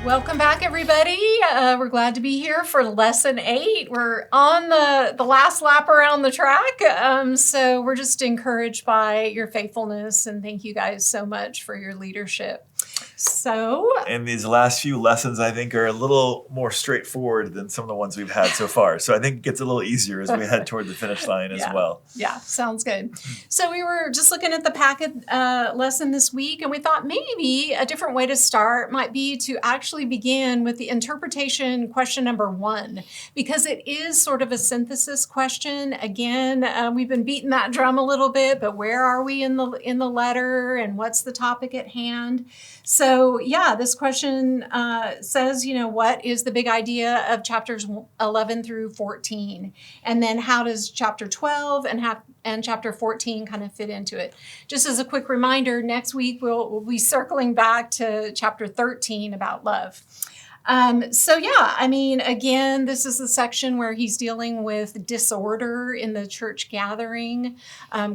Welcome back, everybody. We're glad to be here for lesson 8. We're on the last lap around the track. So we're just encouraged by your faithfulness, and thank you guys so much for your leadership. And these last few lessons, I think, are a little more straightforward than some of the ones we've had so far. So I think it gets a little easier as we head toward the finish line as well. Yeah, sounds good. So we were just looking at the packet lesson this week, and we thought maybe a different way to start might be to actually begin with the interpretation question number 1, because it is sort of a synthesis question. Again, we've been beating that drum a little bit, but where are we in the letter, and what's the topic at hand? So yeah, this question says, what is the big idea of chapters 11 through 14? And then how does chapter 12 and chapter 14 kind of fit into it? Just as a quick reminder, next week we'll be circling back to chapter 13 about love. Again, this is the section where he's dealing with disorder in the church gathering,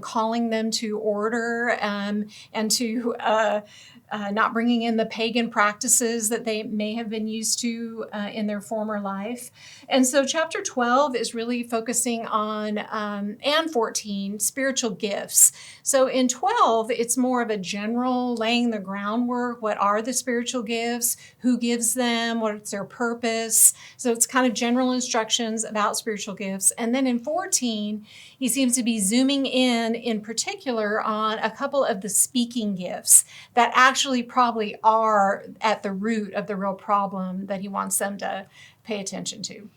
calling them to order, and to not bringing in the pagan practices that they may have been used to in their former life. And so chapter 12 is really focusing on, and 14, spiritual gifts. So in 12, it's more of a general laying the groundwork. What are the spiritual gifts? Who gives them? What's their purpose? So it's kind of general instructions about spiritual gifts. And then in 14, he seems to be zooming in particular on a couple of the speaking gifts that actually probably are at the root of the real problem that he wants them to pay attention to.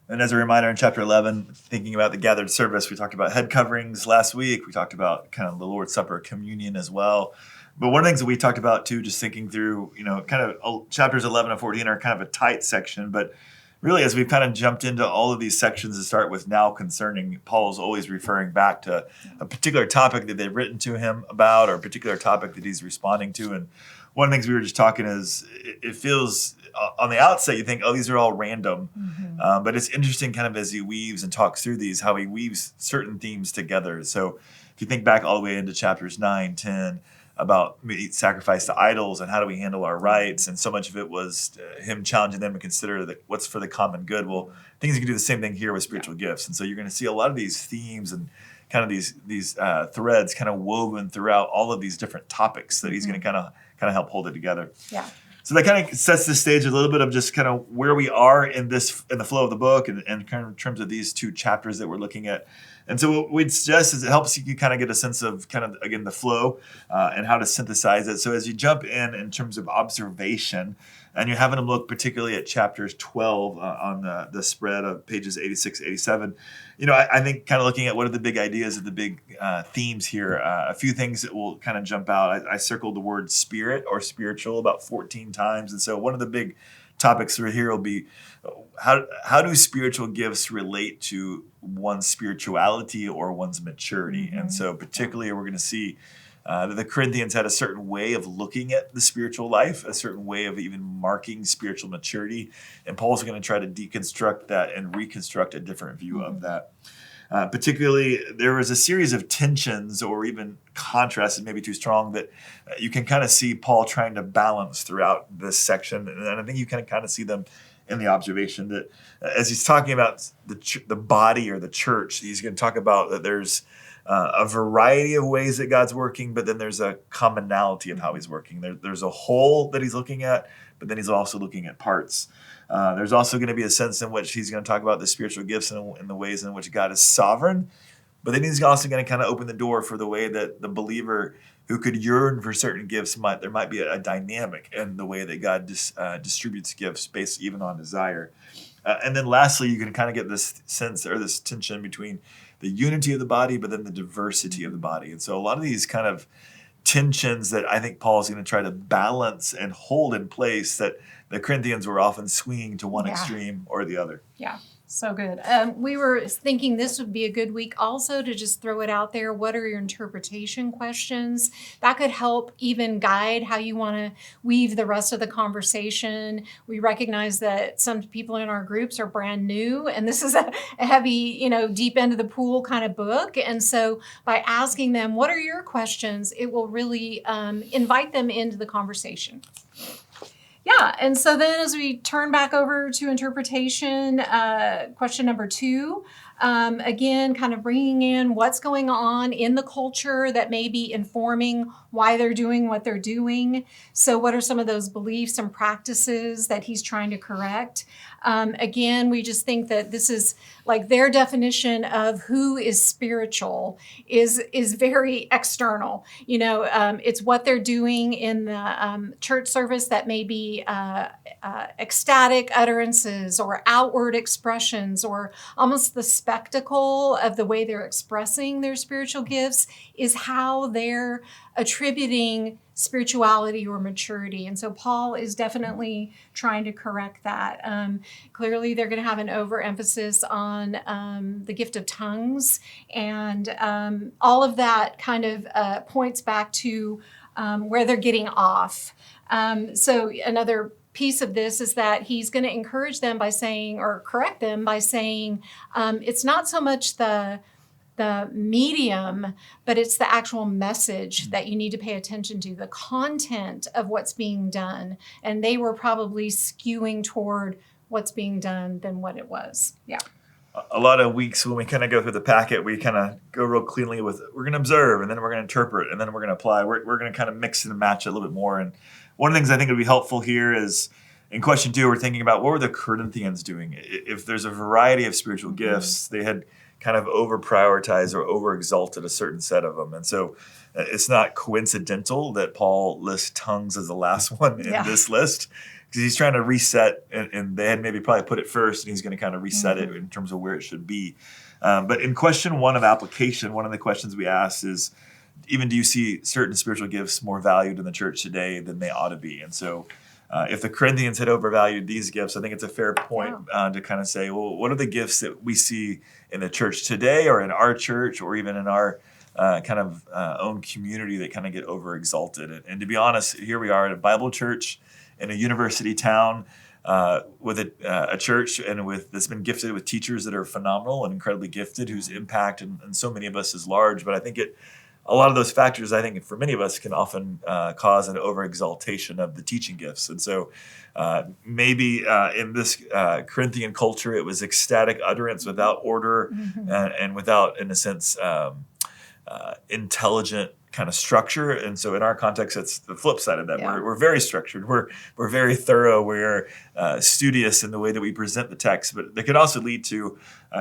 And as a reminder, in chapter 11, thinking about the gathered service, we talked about head coverings last week. We talked about kind of the Lord's Supper, communion as well. But one of the things that we talked about too, just thinking through, kind of chapters 11 and 14 are kind of a tight section, but really, as we've kind of jumped into all of these sections to start with now concerning, Paul's always referring back to a particular topic that they've written to him about, or a particular topic that he's responding to. And one of the things we were just talking is it feels on the outset, you think, oh, these are all random. Mm-hmm. But it's interesting kind of as he weaves and talks through these, how he weaves certain themes together. So if you think back all the way into chapters 9, 10, about sacrifice to idols and how do we handle our rights, and so much of it was him challenging them to consider what's for the common good. Well, I think you can do the same thing here with spiritual gifts, and so you're going to see a lot of these themes and kind of these threads kind of woven throughout all of these different topics that he's going to kind of help hold it together. Yeah. So that kind of sets the stage a little bit of just kind of where we are in the flow of the book, and kind of in terms of these 2 chapters that we're looking at. And so what we'd suggest is it helps you kind of get a sense of kind of, again, the flow and how to synthesize it. So as you jump in terms of observation, and you're having them look particularly at chapters 12 on the spread of pages 86, 87, I think kind of looking at what are the big ideas of the big themes here, a few things that will kind of jump out. I circled the word spirit or spiritual about 14 times. And so one of the big topics through here will be how do spiritual gifts relate to one's spirituality or one's maturity? Mm-hmm. And so particularly we're going to see that the Corinthians had a certain way of looking at the spiritual life, a certain way of even marking spiritual maturity. And Paul's going to try to deconstruct that and reconstruct a different view of that. Particularly, there was a series of tensions or even contrasts, maybe too strong, that you can kind of see Paul trying to balance throughout this section. And I think you can kind of see them in the observation that as he's talking about the body or the church, he's going to talk about that there's a variety of ways that God's working, but then there's a commonality of how he's working. There's a whole that he's looking at, but then he's also looking at parts. There's also going to be a sense in which he's going to talk about the spiritual gifts and the ways in which God is sovereign. But then he's also going to kind of open the door for the way that the believer who could yearn for certain gifts there might be a dynamic in the way that God distributes gifts based even on desire. And then lastly, you can kind of get this sense or this tension between the unity of the body, but then the diversity of the body. And so a lot of these kind of tensions that I think Paul is going to try to balance and hold in place that the Corinthians were often swinging to one extreme or the other. Yeah. So good. We were thinking this would be a good week also to just throw it out there. What are your interpretation questions? That could help even guide how you want to weave the rest of the conversation. We recognize that some people in our groups are brand new, and this is a heavy, deep end of the pool kind of book. And so by asking them, what are your questions, it will really invite them into the conversation. Yeah, and so then as we turn back over to interpretation, question number 2, again, kind of bringing in what's going on in the culture that may be informing why they're doing what they're doing. So, what are some of those beliefs and practices that he's trying to correct? Again, we just think that this is like their definition of who is spiritual is very external. It's what they're doing in the church service that may be ecstatic utterances or outward expressions, or almost the spectacle of the way they're expressing their spiritual gifts is how they're attributing spirituality or maturity. And so Paul is definitely trying to correct that. Clearly, they're going to have an overemphasis on the gift of tongues, and all of that kind of points back to where they're getting off. So another piece of this is that he's going to encourage them by saying, or correct them by saying, it's not so much the medium, but it's the actual message that you need to pay attention to, the content of what's being done. And they were probably skewing toward what's being done than what it was. Yeah. A lot of weeks when we kind of go through the packet, we kind of go real cleanly with, we're going to observe, and then we're going to interpret, and then we're going to apply. We're going to kind of mix and match it a little bit more. And one of the things I think would be helpful here is in question 2, we're thinking about what were the Corinthians doing? If there's a variety of spiritual gifts, they had kind of over prioritized or over exalted a certain set of them. And so it's not coincidental that Paul lists tongues as the last one in this list, because he's trying to reset, and they had maybe probably put it first, and he's going to kind of reset it in terms of where it should be. But in question 1 of application, one of the questions we asked is, even do you see certain spiritual gifts more valued in the church today than they ought to be? And so if the Corinthians had overvalued these gifts, I think it's a fair point to kind of say, well, what are the gifts that we see in the church today, or in our church, or even in our own community that kind of get over exalted? And to be honest, here we are at a Bible church in a university town with a church and that's been gifted with teachers that are phenomenal and incredibly gifted, whose impact and so many of us is large. But I think a lot of those factors, I think, for many of us can often cause an overexaltation of the teaching gifts. And so maybe in this Corinthian culture, it was ecstatic utterance without order and without, in a sense, intelligent kind of structure. And so in our context, it's the flip side of that. We're very structured. We're very thorough. We're studious in the way that we present the text, but that could also lead to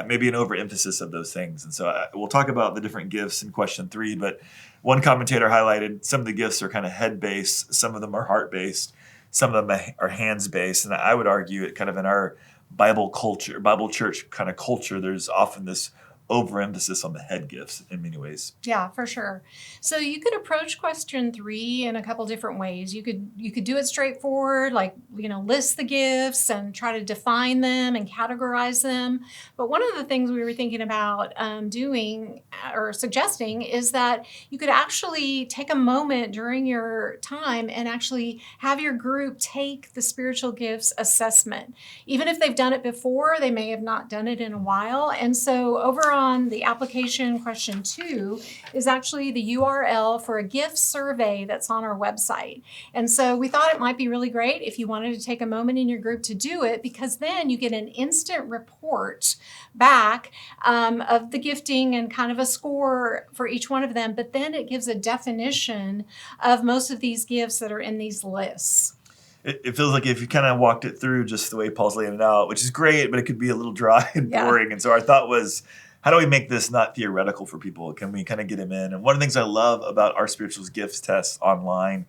maybe an overemphasis of those things. And so we'll talk about the different gifts in question 3, but one commentator highlighted some of the gifts are kind of head-based, some of them are heart-based, some of them are hands-based. And I would argue it kind of in our Bible culture, Bible church kind of culture, there's often this overemphasis on the head gifts in many ways. Yeah, for sure. So you could approach question 3 in a couple different ways. You could do it straightforward, like, list the gifts and try to define them and categorize them. But one of the things we were thinking about doing or suggesting is that you could actually take a moment during your time and actually have your group take the spiritual gifts assessment. Even if they've done it before, they may have not done it in a while. And so over on the application question 2 is actually the URL for a gift survey that's on our website. And so we thought it might be really great if you wanted to take a moment in your group to do it, because then you get an instant report back of the gifting and kind of a score for each one of them. But then it gives a definition of most of these gifts that are in these lists. It feels like if you kind of walked it through just the way Paul's laying it out, which is great, but it could be a little dry and boring. And so our thought was, how do we make this not theoretical for people? Can we kind of get them in? And one of the things I love about our spiritual gifts test online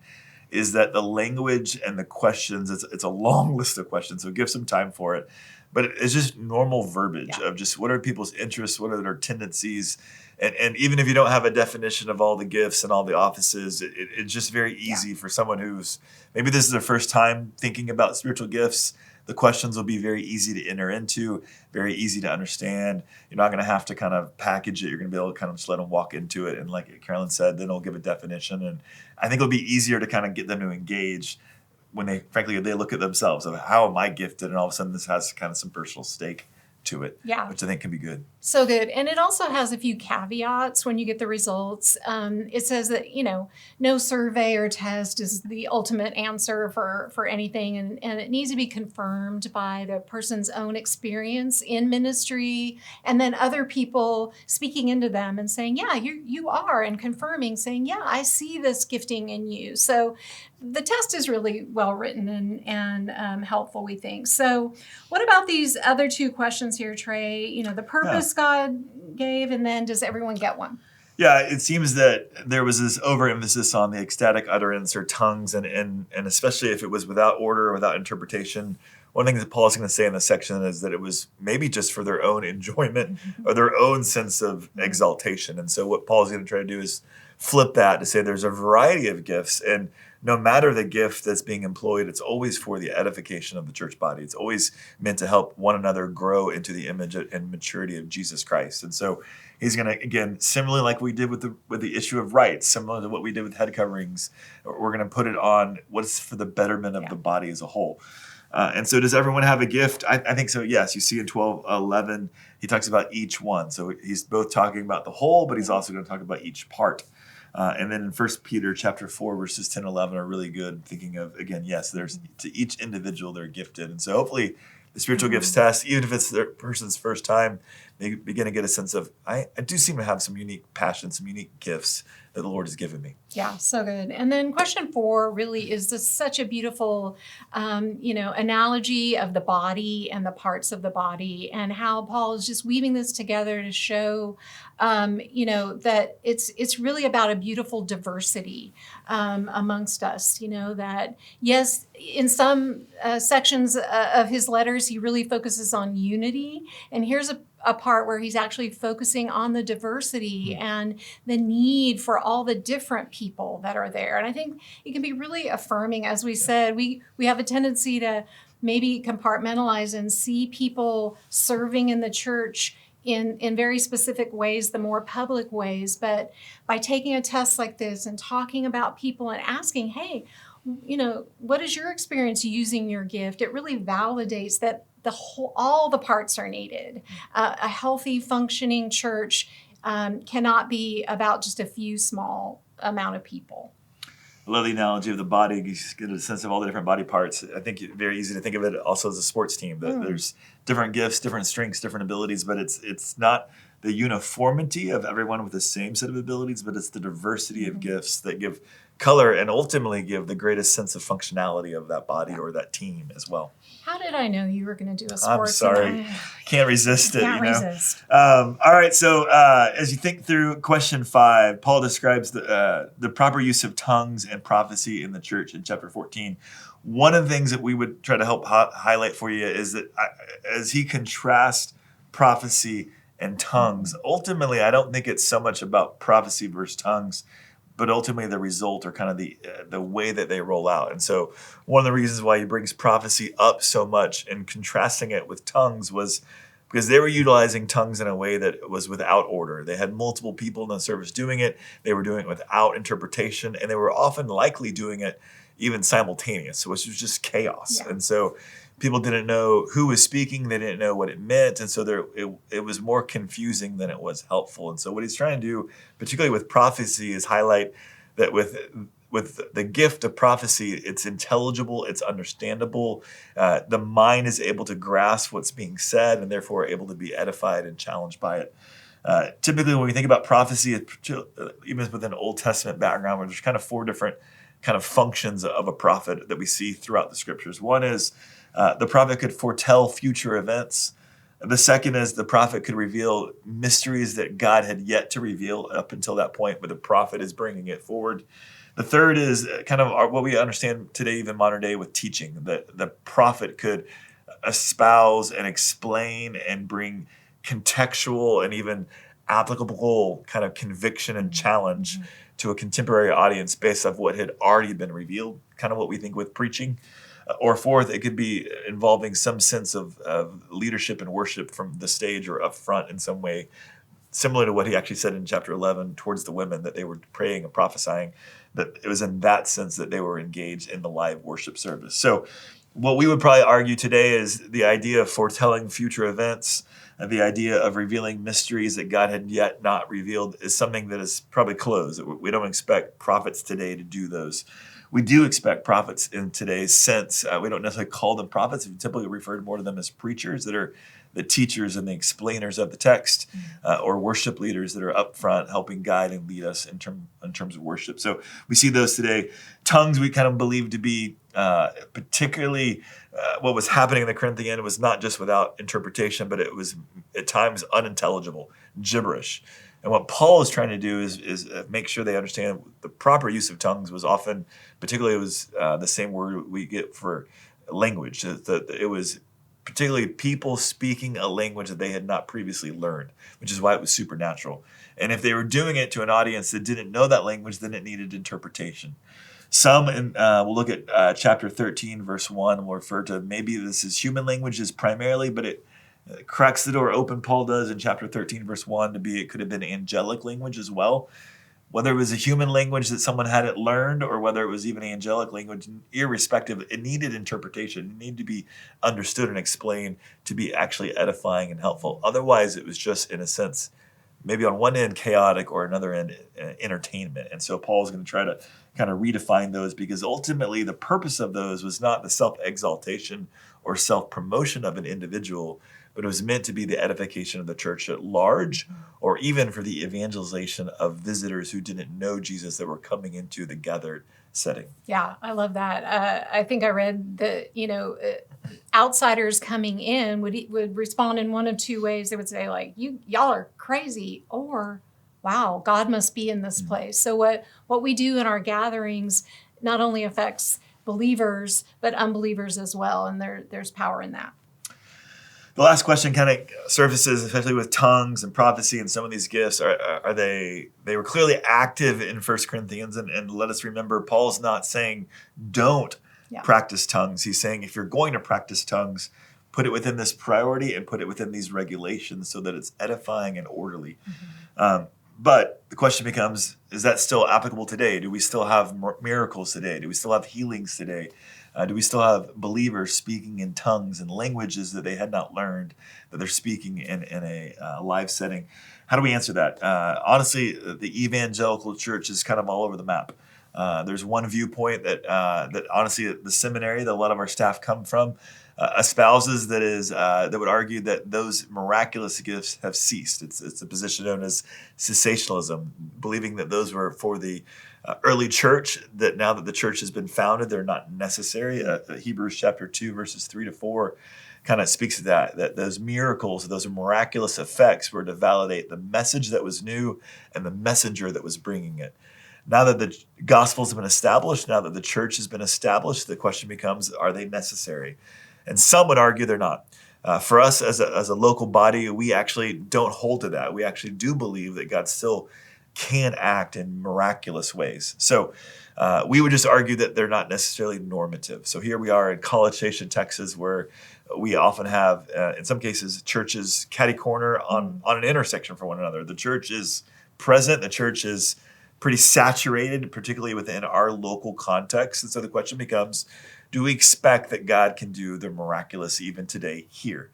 is that the language and the questions, it's a long list of questions, so give some time for it. But it's just normal verbiage of just what are people's interests, what are their tendencies. And even if you don't have a definition of all the gifts and all the offices, it's just very easy for someone who's, maybe this is their first time thinking about spiritual gifts. The questions will be very easy to enter into, very easy to understand. You're not going to have to kind of package it. You're going to be able to kind of just let them walk into it. And like Carolyn said, then it'll give a definition. And I think it'll be easier to kind of get them to engage when they look at themselves of how am I gifted? And all of a sudden this has kind of some personal stake to it, Yeah. which I think can be good. So good. And it also has a few caveats when you get the results. It says that, no survey or test is the ultimate answer for anything. And it needs to be confirmed by the person's own experience in ministry, and then other people speaking into them and saying, yeah, you are, and confirming, saying, yeah, I see this gifting in you. So the test is really well written and helpful, we think. So what about these other two questions here, Trey? The purpose God gave, and then does everyone get one? Yeah, it seems that there was this overemphasis on the ecstatic utterance or tongues, and especially if it was without order or without interpretation. One thing that Paul's going to say in this section is that it was maybe just for their own enjoyment or their own sense of exaltation. And so what Paul's going to try to do is flip that to say there's a variety of gifts, and no matter the gift that's being employed, it's always for the edification of the church body. It's always meant to help one another grow into the image and maturity of Jesus Christ. And so he's going to, again, similarly like we did with the issue of rights, similar to what we did with head coverings, we're going to put it on what's for the betterment of the body as a whole. And so does everyone have a gift? I think so, yes. You see in 12:11, he talks about each one. So he's both talking about the whole, but he's also going to talk about each part. And then in 1 Peter chapter 4, verses 10 and 11 are really good, thinking of, again, yes, there's to each individual they're gifted. And so hopefully the spiritual gifts test, even if it's the person's first time, they begin to get a sense of, I do seem to have some unique passions, some unique gifts that the Lord has given me. Yeah, so good. And then question 4 really is just such a beautiful, analogy of the body and the parts of the body, and how Paul is just weaving this together to show, that it's really about a beautiful diversity amongst us. That yes, in some sections of his letters, he really focuses on unity, and here's a part where he's actually focusing on the diversity and the need for all the different people that are there. And I think it can be really affirming. As we said, we have a tendency to maybe compartmentalize and see people serving in the church in very specific ways, the more public ways. But by taking a test like this and talking about people and asking, hey, what is your experience using your gift? It really validates that all the parts are needed. A healthy, functioning church cannot be about just a few small amount of people. I love the analogy of the body. You get a sense of all the different body parts. I think it's very easy to think of it also as a sports team. That there's different gifts, different strengths, different abilities, but it's not the uniformity of everyone with the same set of abilities, but it's the diversity of gifts that give color and ultimately give the greatest sense of functionality of that body or that team as well. How did I know you were going to do a sports? I'm sorry. Can't resist it. Can't resist. All right. So as you think through question 5, Paul describes the proper use of tongues and prophecy in the church in chapter 14. One of the things that we would try to help highlight for you is that as he contrasts prophecy and tongues, ultimately, I don't think it's so much about prophecy versus tongues, but ultimately the result or kind of the way that they roll out. And so one of the reasons why he brings prophecy up so much and contrasting it with tongues was because they were utilizing tongues in a way that was without order. They had multiple people in the service doing it. They were doing it without interpretation, and they were often likely doing it even simultaneous, which was just chaos. Yeah. And so people didn't know who was speaking. They didn't know what it meant. And so it was more confusing than it was helpful. And so what he's trying to do, particularly with prophecy, is highlight that with the gift of prophecy, it's intelligible, it's understandable. The mind is able to grasp what's being said and therefore able to be edified and challenged by it. Typically, when we think about prophecy, even with an Old Testament background, where there's kind of 4 different kind of functions of a prophet that we see throughout the scriptures. One is the prophet could foretell future events. The second is the prophet could reveal mysteries that God had yet to reveal up until that point, but the prophet is bringing it forward. The third is kind of what we understand today, even modern day, with teaching. The prophet could espouse and explain and bring contextual and even applicable kind of conviction and challenge to a contemporary audience based off what had already been revealed, kind of what we think with preaching. Or fourth, it could be involving some sense of leadership and worship from the stage or up front in some way, similar to what he actually said in chapter 11 towards the women, that they were praying and prophesying, that it was in that sense that they were engaged in the live worship service. So what we would probably argue today is the idea of foretelling future events, the idea of revealing mysteries that God had yet not revealed is something that is probably closed. We don't expect prophets today to do those. We do expect prophets in today's sense. We don't necessarily call them prophets. We typically refer more to them as preachers that are the teachers and the explainers of the text, or worship leaders that are up front helping guide and lead us in terms of worship. So we see those today. Tongues we kind of believe to be particularly what was happening in the Corinthian was not just without interpretation, but it was at times unintelligible, gibberish. And what Paul is trying to do is make sure they understand the proper use of tongues was often, particularly it was the same word we get for language. It was particularly people speaking a language that they had not previously learned, which is why it was supernatural. And if they were doing it to an audience that didn't know that language, then it needed interpretation. Some, we'll look at chapter 13, verse 1, will refer to maybe this is human languages primarily, but it cracks the door open, Paul does in chapter 13, verse 1, to be it could have been angelic language as well. Whether it was a human language that someone hadn't learned or whether it was even angelic language, irrespective, it needed interpretation. It needed to be understood and explained to be actually edifying and helpful. Otherwise, it was just, in a sense, maybe on one end chaotic or another end entertainment. And so Paul's going to try to kind of redefine those because ultimately the purpose of those was not the self-exaltation or self-promotion of an individual, but it was meant to be the edification of the church at large, or even for the evangelization of visitors who didn't know Jesus that were coming into the gathered setting. Yeah, I love that. I think I read that, outsiders coming in would respond in one of two ways. They would say like, y'all are crazy, or wow, God must be in this place. So what we do in our gatherings not only affects believers, but unbelievers as well. And there's power in that. The last question kind of surfaces, especially with tongues and prophecy and some of these gifts. Are they were clearly active in 1 Corinthians, and let us remember, Paul's not saying don't practice tongues. He's saying if you're going to practice tongues, put it within this priority and put it within these regulations so that it's edifying and orderly. But the question becomes, is that still applicable today? Do we still have miracles today? Do we still have healings today? Do we still have believers speaking in tongues and languages that they had not learned, that they're speaking in a live setting? How do we answer that? Honestly, the evangelical church is kind of all over the map. There's one viewpoint that honestly the seminary that a lot of our staff come from espouses that would argue that those miraculous gifts have ceased. It's a position known as cessationalism, believing that those were for the early church, that now that the church has been founded, they're not necessary. Hebrews chapter 2, verses 3-4 kind of speaks to that those miracles, those miraculous effects were to validate the message that was new and the messenger that was bringing it. Now that the gospels have been established, now that the church has been established, the question becomes, are they necessary? And some would argue they're not. For us as a local body, we actually don't hold to that. We actually do believe that God still can act in miraculous ways. So we would just argue that they're not necessarily normative. So here we are in College Station, Texas, where we often have, in some cases, churches catty corner on an intersection for one another. The church is present. The church is pretty saturated, particularly within our local context. And so the question becomes, do we expect that God can do the miraculous even today here?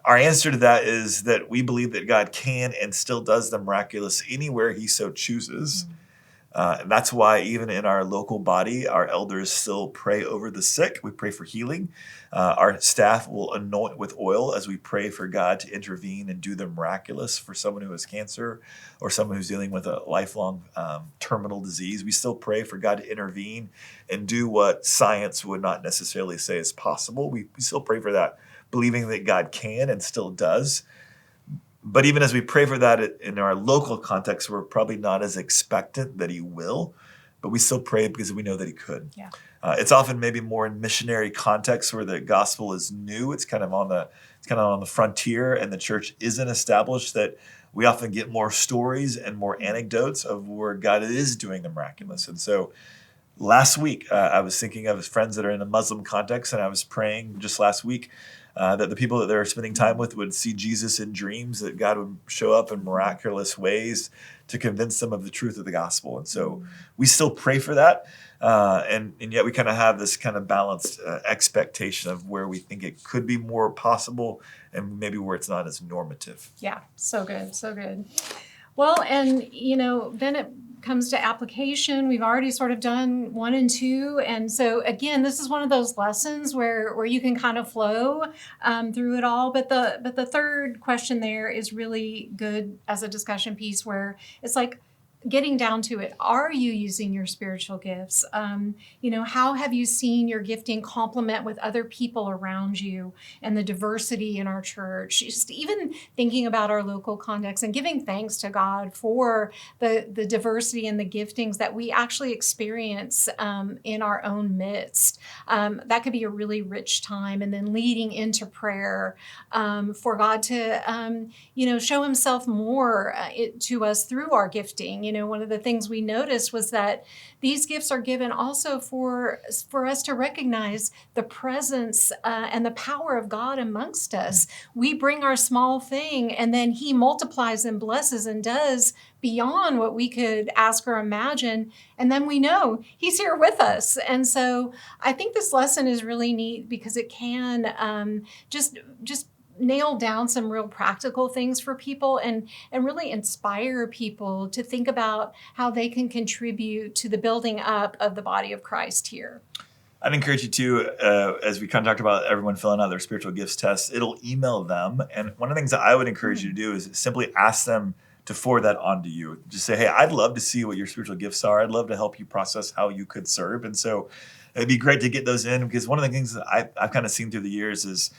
Our answer to that is that we believe that God can and still does the miraculous anywhere he so chooses. And that's why even in our local body, our elders still pray over the sick. We pray for healing. Our staff will anoint with oil as we pray for God to intervene and do the miraculous for someone who has cancer or someone who's dealing with a lifelong terminal disease. We still pray for God to intervene and do what science would not necessarily say is possible. We still pray for that, believing that God can and still does. But even as we pray for that in our local context, we're probably not as expectant that he will, but we still pray because we know that he could. Yeah. It's often maybe more in missionary contexts where the gospel is new. It's kind of on the frontier, and the church isn't established. That we often get more stories and more anecdotes of where God is doing the miraculous. And so, last week I was thinking of friends that are in a Muslim context, and I was praying just last week that the people that they're spending time with would see Jesus in dreams, that God would show up in miraculous ways to convince them of the truth of the gospel. And so we still pray for that. And yet we kind of have this kind of balanced expectation of where we think it could be more possible and maybe where it's not as normative. Yeah, so good, so good. Well, and then it comes to application. We've already sort of done 1 and 2, and so again, this is one of those lessons where you can kind of flow through it all. But the third question there is really good as a discussion piece, where it's like, getting down to it, are you using your spiritual gifts? How have you seen your gifting complement with other people around you and the diversity in our church? Just even thinking about our local context and giving thanks to God for the diversity and the giftings that we actually experience in our own midst. That could be a really rich time. And then leading into prayer for God to, show himself more to us through our gifting. One of the things we noticed was that these gifts are given also for us to recognize the presence and the power of God amongst us. We bring our small thing, and then he multiplies and blesses and does beyond what we could ask or imagine. And then we know he's here with us. And so I think this lesson is really neat because it can just nail down some real practical things for people and really inspire people to think about how they can contribute to the building up of the body of Christ here. I'd encourage you to, as we kind of talked about everyone filling out their spiritual gifts test, it'll email them. And one of the things that I would encourage you to do is simply ask them to forward that on to you. Just say, hey, I'd love to see what your spiritual gifts are. I'd love to help you process how you could serve. And so it'd be great to get those in, because one of the things that I've kind of seen through the years is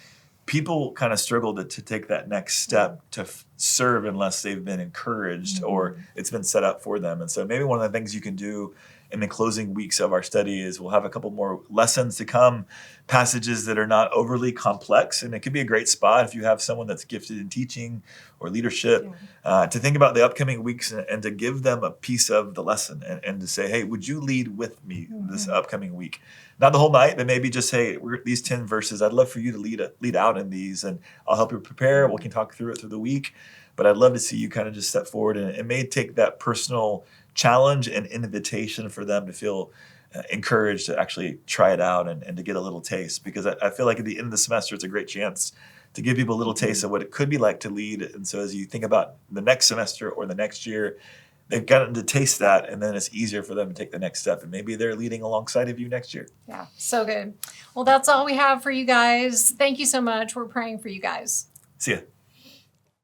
people kind of struggle to take that next step to serve unless they've been encouraged or it's been set up for them. And so maybe one of the things you can do in the closing weeks of our study is we'll have a couple more lessons to come, passages that are not overly complex. And it could be a great spot if you have someone that's gifted in teaching or leadership to think about the upcoming weeks and to give them a piece of the lesson and to say, hey, would you lead with me this upcoming week? Not the whole night, but maybe just, hey, these 10 verses, I'd love for you to lead out in these, and I'll help you prepare. We can talk through it through the week. But I'd love to see you kind of just step forward, and it may take that personal challenge and invitation for them to feel encouraged to actually try it out and to get a little taste. Because I feel like at the end of the semester, it's a great chance to give people a little taste of what it could be like to lead. And so as you think about the next semester or the next year, they've gotten to taste that, and then it's easier for them to take the next step. And maybe they're leading alongside of you next year. Yeah, so good. Well, that's all we have for you guys. Thank you so much. We're praying for you guys. See ya.